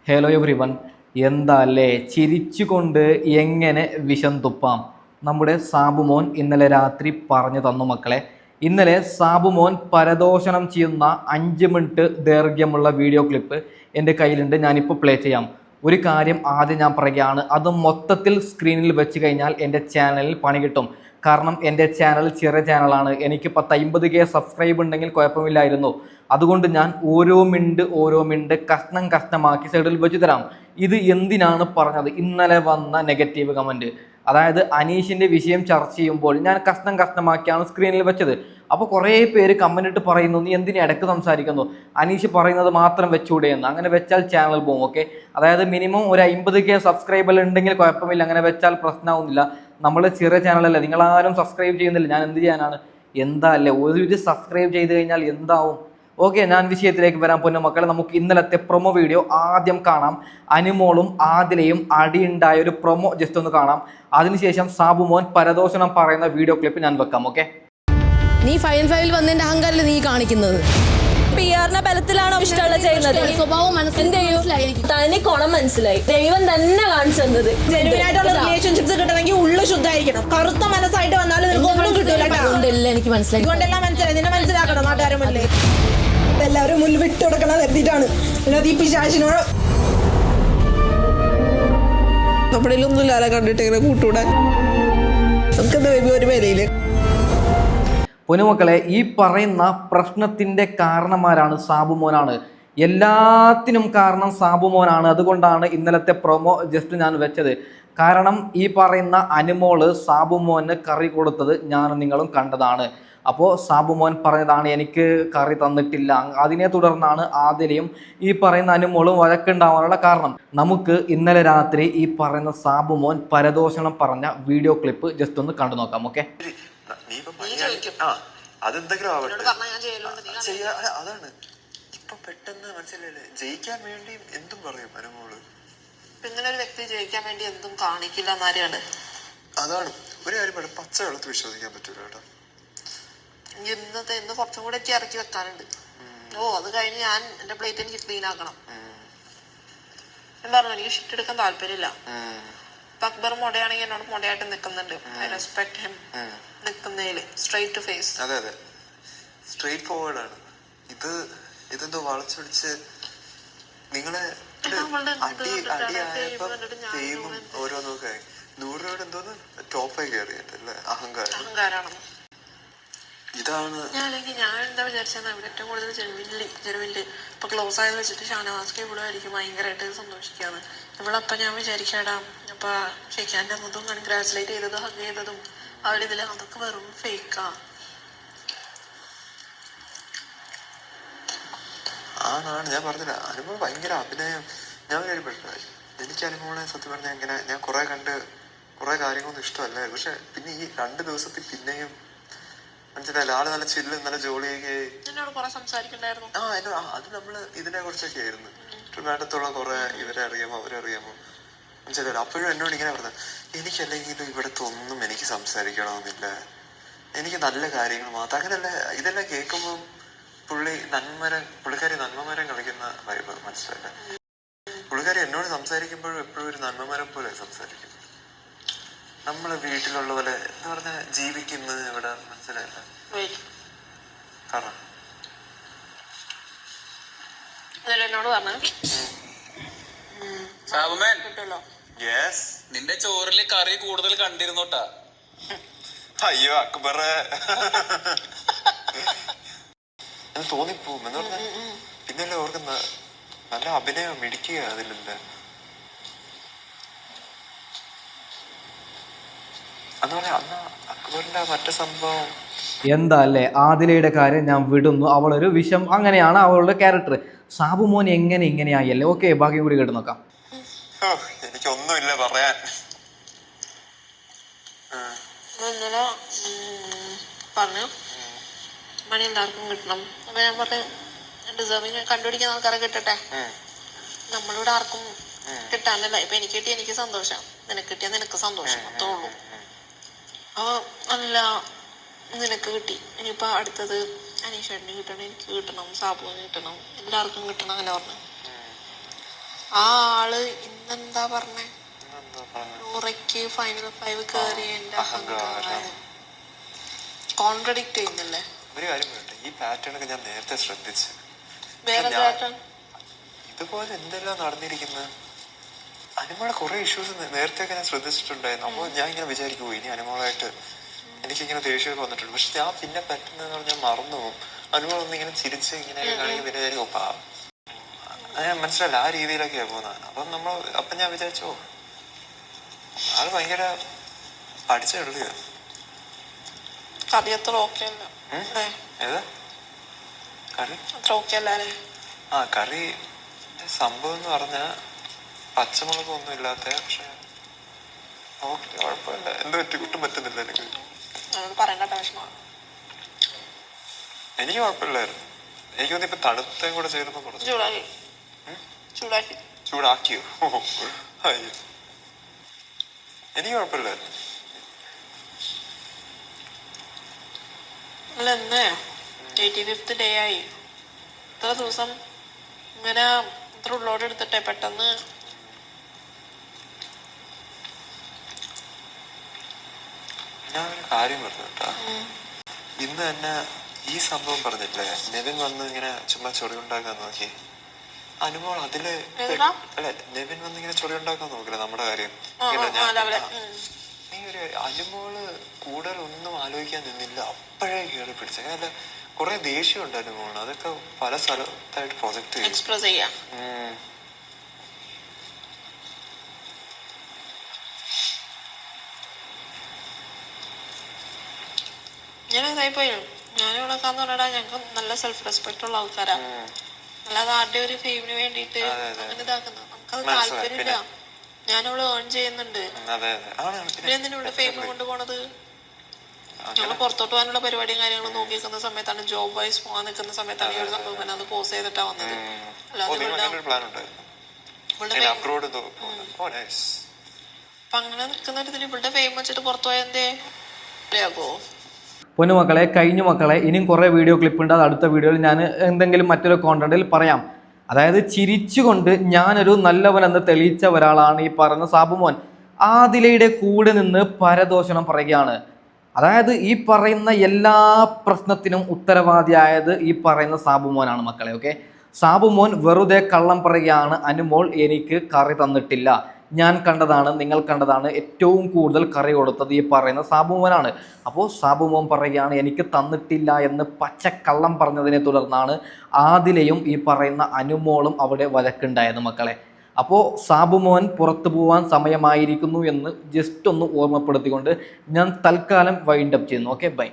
Hello every one. എന്താല്ലേ ചിരിച്ചുകൊണ്ട് എങ്ങനെ വിഷം തുപ്പാം? നമ്മുടെ സാബുമോൻ ഇന്നലെ രാത്രി പറഞ്ഞു തന്നു മക്കളെ. ഇന്നലെ സാബുമോൻ പരദോഷണം ചെയ്യുന്ന 5 മിനിറ്റ് ദൈർഘ്യമുള്ള വീഡിയോ ക്ലിപ്പ് എൻ്റെ കയ്യിലുണ്ട്. ഞാനിപ്പോൾ പ്ലേ ചെയ്യാം. ഒരു കാര്യം ആദ്യം ഞാൻ പറയുകയാണ്, അത് മൊത്തത്തിൽ സ്ക്രീനിൽ വെച്ച് കഴിഞ്ഞാൽ എൻ്റെ ചാനലിൽ പണി കിട്ടും. കാരണം എൻ്റെ ചാനൽ ചെറിയ ചാനലാണ്. എനിക്ക് 50K സബ്സ്ക്രൈബ് ഉണ്ടെങ്കിൽ കുഴപ്പമില്ലായിരുന്നു. അതുകൊണ്ട് ഞാൻ ഓരോ മിനിറ്റ് കഷ്ണമാക്കി സൈഡിൽ വെച്ച് തരാം. ഇത് എന്തിനാണ് പറഞ്ഞത്? ഇന്നലെ വന്ന നെഗറ്റീവ് കമൻറ്റ്, അതായത് അനീഷിൻ്റെ വിഷയം ചർച്ച ചെയ്യുമ്പോൾ ഞാൻ കഷ്ണമാക്കിയാണ് സ്ക്രീനിൽ വെച്ചത്. അപ്പോൾ കുറേ പേര് കമൻ്റ് ഇട്ട് പറയുന്നു, നീ എന്തിനാ ഇടയ്ക്ക് സംസാരിക്കുന്നു, അനീഷ് പറയുന്നത് മാത്രം വെച്ചുകൂടെ എന്ന്. അങ്ങനെ വെച്ചാൽ ചാനൽ പോകും. ഓക്കെ, അതായത് മിനിമം ഒരു 50K സബ്സ്ക്രൈബർ ഉണ്ടെങ്കിൽ കുഴപ്പമില്ല, അങ്ങനെ വെച്ചാൽ പ്രശ്നമാവുന്നില്ല. നമ്മൾ ചെറിയ ചാനലല്ലേ, നിങ്ങളാരും സബ്സ്ക്രൈബ് ചെയ്യുന്നില്ല, ഞാൻ എന്ത് ചെയ്യാനാണ്? എന്താ അല്ലേ, ഒരു സബ്സ്ക്രൈബ് ചെയ്ത് കഴിഞ്ഞാൽ എന്താവും? ഓക്കെ, ഞാൻ വിഷയത്തിലേക്ക് വരാൻ പൊന്നു മക്കളെ. നമുക്ക് ഇന്നലത്തെ പ്രൊമോ വീഡിയോ ആദ്യം കാണാം. അനുമോളും ആദിലയും അടിയുണ്ടായ ഒരു പ്രൊമോ ജസ്റ്റ് ഒന്ന് കാണാം. അതിനുശേഷം സാബുമോൻ പരദോഷണം പറയുന്ന വീഡിയോ ക്ലിപ്പ് ഞാൻ വെക്കാം. ഓക്കെ, നീ ഫൈനൽ ഫൈവിൽ വന്നതിന്റെ അഹങ്കാരത്തിൽ നീ കാണിക്കുന്നത് പിആറിന്റെ ബലത്തിലാണോ ഇഷ്ടമുള്ള ചെയ്യുന്നത്? സ്വഭാവം തനി കുണം മനസ്സിലായി, ദൈവം തന്നെ കാണിച്ചു തന്നത്. ജെനുവിനായിട്ടുള്ള റിലേഷൻഷിപ്സ് കിട്ടണമെങ്കിൽ ഉള്ളു ശുദ്ധമായിരിക്കണം. കറുത്ത മനസ്സായിട്ട് വന്നാലും നിനക്ക് ഒന്നും കിട്ടൂല. എനിക്ക് മനസ്സിലായി, ഇതുകൊണ്ടെല്ലാം മനസ്സിലായി. നിന്നെ മനസ്സിലാക്കണം നാട്ടുകാരെ മുന്നിൽ. എല്ലാവരും മുന്നിൽ വിട്ടുകൊടുക്കണം കരുതിയിട്ടാണ്. അല്ലാതെ ഈ പിശാചിനോട് നമ്മുടെ ഒന്നുമില്ലാതെ കണ്ടിട്ട് ഇങ്ങനെ കൂട്ടൂടെ നമുക്കെന്താ ഒരു വിലയില്. പൊന്നുമക്കളെ, ഈ പറയുന്ന പ്രശ്നത്തിൻ്റെ കാരണന്മാരാണ് സാബുമോനാണ്. എല്ലാത്തിനും കാരണം സാബുമോനാണ്. അതുകൊണ്ടാണ് ഇന്നലത്തെ പ്രൊമോ ജസ്റ്റ് ഞാൻ വെച്ചത്. കാരണം ഈ പറയുന്ന അനുമോള് സാബുമോന് കറി കൊടുത്തത് ഞാൻ നിങ്ങളും കണ്ടതാണ്. അപ്പോൾ സാബുമോൻ പറഞ്ഞതാണ് എനിക്ക് കറി തന്നിട്ടില്ല. അതിനെ തുടർന്നാണ് ആദിലയും ഈ പറയുന്ന അനുമോളും വഴക്കുണ്ടാവാനുള്ള കാരണം. നമുക്ക് ഇന്നലെ രാത്രി ഈ പറയുന്ന സാബുമോൻ പരദോഷണം പറഞ്ഞ വീഡിയോ ക്ലിപ്പ് ജസ്റ്റ് ഒന്ന് കണ്ടു നോക്കാം. ഓക്കെ, അതെന്തെങ്കിലും ആവട്ടെ, അതാണ് ഇപ്പൊ പെട്ടെന്ന് മനസ്സിലല്ലേ. ജയിക്കാൻ വേണ്ടി എന്തും പറയും അനുമോള്. ഇങ്ങനെ ഒരു വ്യക്തി ജയിക്കാൻ വേണ്ടി എന്തും കാണിക്കില്ല എന്നാരെയാണ്. അതാണ് ഒരു കാര്യം പറയാം, പച്ച വെള്ളത്ത് വിശ്വസിക്കാൻ പറ്റൂല കേട്ടോ. ഇന്ന് കുറച്ചും കൂടെ എനിക്ക് ഇറക്കി വെക്കാനുണ്ട്. അത് കഴിഞ്ഞ് ഞാൻ എന്റെ പ്ലേറ്റ് എനിക്ക് ക്ലീൻ ആക്കണം. ഞാൻ പറഞ്ഞു എനിക്ക് ഷിറ്റ് എടുക്കാൻ താല്പര്യമില്ല. അക്ബർ മൊടയാണെങ്കിൽ എന്നോട് മൊടയായിട്ട് നിൽക്കുന്നുണ്ട്. I respect him. നിൽക്കുന്നതില് സ്ട്രൈറ്റ് ടു ഫേസ്. അതെ അതെ, സ്ട്രേറ്റ് ഫോർവേഡ് ആണ്. ഇതെന്തോ വളച്ചൊടിച്ച് നിങ്ങളെ അടിയായപ്പോ ഓരോന്നൊക്കെ 100 രൂപയുടെ എന്തോന്ന് ടോപ്പായി കയറിയല്ലേ അഹങ്കാരം. ഇതാണ് ഞാൻ എന്താ വിചാരിച്ചെന്നാ ഇവിടെ ഏറ്റവും കൂടുതൽ ജെനുവിനില് ഇപ്പൊ ക്ലോസ് ആയത് വെച്ചിട്ട് ഷാനവാസ്ക്ക് ഇവിടെ ആയിരിക്കും ഭയങ്കരമായിട്ട് സന്തോഷിക്കാന്ന്. ഇവളപ്പം ഞാൻ വിചാരിക്കാടാ അപ്പൊ ഷെയ്ഖാൻ്റെ അന്നതും കൺഗ്രാച്ചുലേറ്റ് ചെയ്തതും ഹഗ് ചെയ്തതും അവരിതില് അതൊക്കെ വെറും ഫേക്കാ. ആണാണ്, ഞാൻ പറഞ്ഞില്ല. അനുമോൾ ഭയങ്കര അഭിനയം. ഞാൻ കാര്യപ്പെട്ടു, എനിക്ക് അനുമോളെ സത്യം പറഞ്ഞാൽ ഇങ്ങനെ ഞാൻ കുറെ കാര്യങ്ങളൊന്നും ഇഷ്ടമല്ല. പക്ഷെ പിന്നെ ഈ 2 ദിവസത്തിൽ പിന്നെയും മനസ്സിലായില്ല, ആള് നല്ല ചില്ല് നല്ല ജോളിയൊക്കെ. അത് നമ്മള് ഇതിനെ കുറിച്ചൊക്കെ ആയിരുന്നു. ട്രിവാൻഡ്രത്തുള്ള കുറെ ഇവരെ അറിയാമോ അവരെ അറിയാമോ മനസ്സിലായില്ല. അപ്പോഴും എന്നോട് ഇങ്ങനെ പറഞ്ഞത്, എനിക്കല്ലെങ്കിലും ഇവിടുത്തെ ഒന്നും എനിക്ക് സംസാരിക്കണമെന്നില്ല, എനിക്ക് നല്ല കാര്യങ്ങൾ മാത്രം. അങ്ങനെയല്ല, ഇതെല്ലാം കേൾക്കുമ്പോൾ പുള്ളിക്കാരി നന്മമരം കളിക്കുന്ന വൈബ് മനസ്സിലായില്ല. പുള്ളിക്കാരി എന്നോട് സംസാരിക്കുമ്പോഴും എപ്പോഴും ഒരു നന്മമരം പോലെ സംസാരിക്കും. നമ്മള് വീട്ടിലുള്ള പോലെ എന്താ പറഞ്ഞ ജീവിക്കുന്നത് ഇവിടെ മനസ്സിലായില്ല. എന്നോട് പറഞ്ഞു നിന്റെ ചോറില് കറി കൂടുതൽ കണ്ടിരുന്നോട്ടാ. അയ്യോ അക്ബറെ തോന്നിപ്പോവും എന്ന് പറഞ്ഞ പിന്നല്ലേ ഓർക്കുന്ന നല്ല അഭിനയം മിടിക്കുക അതിലെന്താ. അതുപോലെ അന്ന് അക്ബറിന്റെ മറ്റു സംഭവം എന്താ അല്ലേ, ആദിലയുടെ കാര്യം ഞാൻ വിടുന്നു. അവളൊരു വിഷം, അങ്ങനെയാണ് അവളുടെ ക്യാരക്ടർ. സാബുമോൻ ഇങ്ങനെയായി അല്ലേ. ഓക്കെ, ബാക്കി കൂടി കേട്ട് നോക്കാം. എനിക്കൊന്നുമില്ല പറയാൻ. ഇന്നലെ പറഞ്ഞു മണി എല്ലാവർക്കും കിട്ടണം. അപ്പൊ ഞാൻ പറഞ്ഞു ഡിസേർവിങ് കണ്ടുപിടിക്കുന്ന ആൾക്കാരെ കിട്ടട്ടെ. നമ്മളിവിടെ ആർക്കും കിട്ടാനല്ല. ഇപ്പൊ എനിക്ക് കിട്ടിയ എനിക്ക് സന്തോഷം, നിനക്ക് കിട്ടിയ നിനക്ക് സന്തോഷം, അത്രേ ഉള്ളൂ. അല്ല നിനക്ക് കിട്ടി, ഇനിയിപ്പോ അടുത്തത് അനീഷേട്ടന് കിട്ടണം, എനിക്ക് കിട്ടണം, സാബുവിന് കിട്ടണം, എല്ലാവർക്കും കിട്ടണം, അങ്ങനെ പറഞ്ഞു. ആ ആള് ഇന്നെന്താ പറഞ്ഞേ? നൂറയ്ക്ക് ഫൈനൽ 5 കയറിയ എന്റെ അഹങ്കാരം കോൺട്രഡിക്ട് ചെയ്യുന്നില്ലേ? ഒരു കാര്യം പറയട്ടെ, ഈ പാറ്റേൺ ഒക്കെ ഞാൻ നേരത്തെ ശ്രദ്ധിച്ച്. വേറെ പാറ്റേൺ ഇതുപോലെ എന്തെല്ലാം നടന്നിരിക്കുന്നത്. അനുമോളെ കുറെ ഇഷ്യൂസ് നേരത്തെ ഒക്കെ ഞാൻ ശ്രദ്ധിച്ചിട്ടുണ്ടായിരുന്നു. അപ്പോൾ ഞാൻ ഇങ്ങനെ വിചാരിക്കുമോ ഇനി അനുമോളായിട്ട് എനിക്കിങ്ങനെ ദേഷ്യമൊക്കെ വന്നിട്ടുണ്ട്. പക്ഷെ ഞാൻ പിന്നെ പറ്റുന്നതെന്ന് പറഞ്ഞാൽ മറന്നു പോകും. അനുമോൾ ഒന്നിങ്ങനെ ചിരിച്ച് ഇങ്ങനെ കാണിക്കും, പിന്നെ വിചാരിക്കും ഒപ്പാ ഞാൻ മനസ്സിലല്ല ആ രീതിയിലൊക്കെയാണ് പോകുന്നത്. അപ്പം ഞാൻ വിചാരിച്ചോ ആള് ഭയങ്കര പഠിച്ചുള്ളൂ. കറി അത്ര ഓക്കെ അല്ല. ഏതാ കറി അത്ര ഓക്കെ അല്ലേ? ആ കറി സംഭവം എന്ന് പറഞ്ഞാൽ പച്ചമുളക് ഒന്നും ഇല്ലാത്ത, പക്ഷെ ഓക്കെ കുഴപ്പമില്ല. എന്ത് പറ്റിക്കൂട്ടും പറ്റുന്നില്ല എനിക്ക്. പറയണ്ട വിഷമമാണ്. എനിക്ക് കുഴപ്പമില്ലായിരുന്നു. എനിക്ക് തോന്നി ഇപ്പൊ തണുത്തേം കൂടെ ചേർന്ന് കുറച്ച് ചൂടാക്കിയോ? അയ്യോ എനിക്ക് കുഴപ്പമില്ലായിരുന്നു. അല്ല എന്നേ 85th ഡേ ആയി. ഇത്ര ദിവസം ഇങ്ങനെ ഇത്ര ഉള്ളോട് എടുത്തിട്ടെ പെട്ടെന്ന് ഞാനൊരു കാര്യം പറഞ്ഞു കേട്ടാ. ഇന്ന് തന്നെ ഈ സംഭവം പറഞ്ഞില്ലേ, നെവിൻ വന്ന് ഇങ്ങനെ ചുമ്മാ ചൊറി ഉണ്ടാക്കാൻ നോക്കി. അനുമോൾ അതില് അല്ലെ, നെവിൻ വന്ന് ഇങ്ങനെ ചൊറി ഉണ്ടാക്കാൻ നോക്കില്ല നമ്മുടെ കാര്യം. നീ ഒരു അനുമോള് കൂടുതൽ ഒന്നും ആലോചിക്കാൻ നിന്നില്ല, അപ്പോഴേ കയറി പിടിച്ച. അല്ല കുറെ ദേഷ്യം ഉണ്ട് അനുമോള്. അതൊക്കെ പല സ്ഥലത്തായിട്ട് പ്രൊജക്ട് എക്സ്പ്രസ് ചെയ്യാം. ഞാനിതായിപ്പോയി ഞാനിവിടെക്കാന്ന് പറഞ്ഞാ ഞങ്ങൾക്ക് നല്ല സെൽഫ് റെസ്പെക്ട് ഉള്ള ആൾക്കാരാ. അല്ലാതെ ആരുടെ ഒരു ഫെയിമിന് വേണ്ടിട്ട് അങ്ങനെ ഇതാക്കുന്നത് നമുക്കത് താല്പര്യമില്ല. ഞാനിവിടെ ഏൺ ചെയ്യുന്നുണ്ട്. എന്തിനുള്ള ഫെയിം കൊണ്ടുപോണത്? ഞങ്ങൾ പുറത്തോട്ട് പോകാനുള്ള പരിപാടിയും കാര്യങ്ങളും നോക്കി നിൽക്കുന്ന സമയത്താണ്, ജോബ് വൈസ് പോകാൻ നിൽക്കുന്ന സമയത്താണ് ഈ ഒരു സംഭവം അത് പോസ് ചെയ്തിട്ടാ വന്നത്. അപ്പൊ അങ്ങനെ നിൽക്കുന്ന ഇതിൽ ഇവളുടെ ഫെയിം വെച്ചിട്ട് പുറത്തു പോയാൽ എന്തേ ആകോ? പൊന്നുമക്കളെ, കഴിഞ്ഞ മക്കളെ, ഇനിയും കുറേ വീഡിയോ ക്ലിപ്പുണ്ട്. അത് അടുത്ത വീഡിയോയിൽ ഞാൻ എന്തെങ്കിലും മറ്റൊരു കോണ്ടന്റിൽ പറയാം. അതായത് ചിരിച്ചുകൊണ്ട് ഞാനൊരു നല്ലവനെന്ന് തെളിയിച്ച ഒരാളാണ് ഈ പറയുന്ന സാബുമോൻ. ആദിലയുടെ കൂടെ നിന്ന് പരദോഷണം പറയുകയാണ്. അതായത് ഈ പറയുന്ന എല്ലാ പ്രശ്നത്തിനും ഉത്തരവാദിയായത് ഈ പറയുന്ന സാബുമോനാണ് മക്കളെ. ഓക്കെ, സാബുമോൻ വെറുതെ കള്ളം പറയുകയാണ്. അനുമോൾ എനിക്ക് കറി തന്നിട്ടില്ല, ഞാൻ കണ്ടതാണ്, നിങ്ങൾ കണ്ടതാണ്, ഏറ്റവും കൂടുതൽ കറി കൊടുത്തത് ഈ പറയുന്ന സാബുമോനാണ്. അപ്പോൾ സാബുമോൻ പറയുകയാണ് എനിക്ക് തന്നിട്ടില്ല എന്ന് പച്ചക്കള്ളം പറഞ്ഞതിനെ തുടർന്നാണ് ആദിലയും ഈ പറയുന്ന അനുമോളും അവിടെ വഴക്കുണ്ടായത് മക്കളെ. അപ്പോൾ സാബുമോൻ പുറത്തു പോകാൻ സമയമായിരിക്കുന്നു എന്ന് ജസ്റ്റ് ഒന്ന് ഓർമ്മപ്പെടുത്തിക്കൊണ്ട് ഞാൻ തൽക്കാലം വൈൻഡപ്പ് ചെയ്യുന്നു. Okay, by.